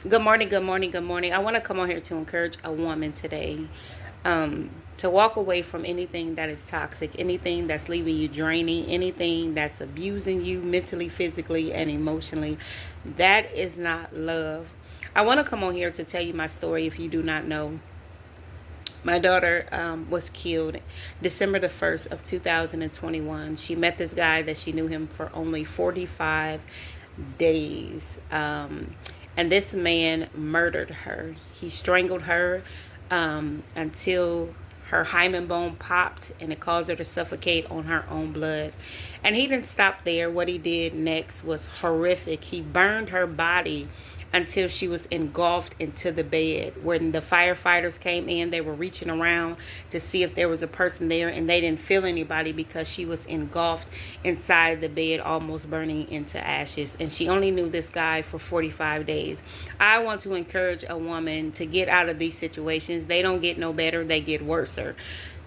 Good morning, good morning, good morning. I want to come on here to encourage a woman today to walk away from anything that is toxic, anything that's leaving you draining, anything that's abusing you mentally, physically, and emotionally. That is not love. I want to come on here to tell you my story if you do not know. My daughter was killed December the 1st of 2021. She met this guy that she knew him for only 45 days. And this man murdered her. He strangled her until her hymen bone popped and it caused her to suffocate on her own blood. And he didn't stop there. What he did next was horrific. He burned her body until she was engulfed into the bed. When the firefighters came in, they were reaching around to see if there was a person there, and they didn't feel anybody because she was engulfed inside the bed, almost burning into ashes. And she only knew this guy for 45 days. I want to encourage a woman to get out of these situations. They don't get no better, they get worser.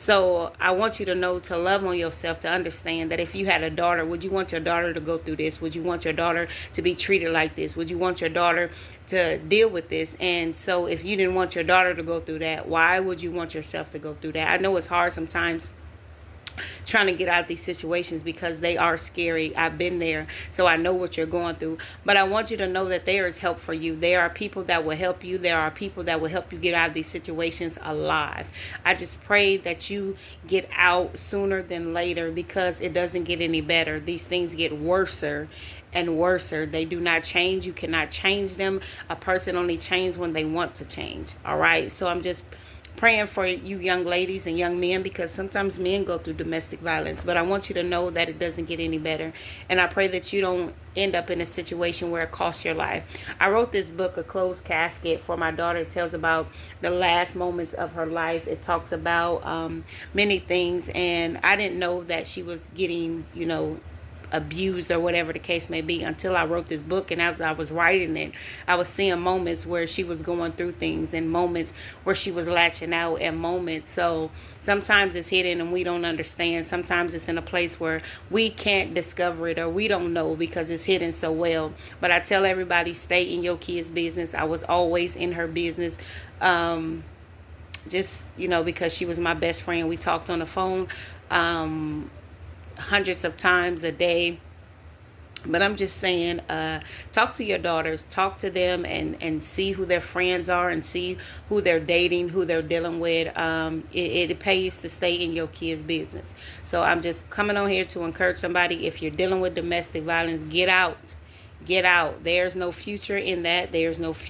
So I want you to know to love on yourself, to understand that if you had a daughter, would you want your daughter to go through this? Would you want your daughter to be treated like this? Would you want your daughter to deal with this? And so if you didn't want your daughter to go through that, why would you want yourself to go through that? I know it's hard sometimes trying to get out of these situations because they are scary. I've been there, so I know what you're going through. But I want you to know that there is help for you. There are people that will help you. There are people that will help you get out of these situations alive. I just pray that you get out sooner than later, because it doesn't get any better. These things get worser and worser. They do not change. You cannot change them. A person only changes when they want to change. All right, so I'm just praying for you young ladies and young men, because sometimes men go through domestic violence. But I want you to know that it doesn't get any better. And I pray that you don't end up in a situation where it costs your life. I wrote this book, A Closed Casket, for my daughter. It tells about the last moments of her life. It talks about many things. And I didn't know that she was getting, abused or whatever the case may be, until I wrote this book. And as I was writing it, I was seeing moments where she was going through things, and moments where she was latching out, and moments. So sometimes it's hidden and we don't understand. Sometimes it's in a place where we can't discover it, or we don't know because it's hidden so well. But I tell everybody, stay in your kids' business. I was always in her business. Just, because she was my best friend. We talked on the phone hundreds of times a day. But I'm just saying, talk to your daughters, talk to them, and see who their friends are, and see who they're dating, who they're dealing with. It pays to stay in your kids' business. So I'm just coming on here to encourage somebody. If you're dealing with domestic violence, get out. Get out. There's no future in that. There's no future.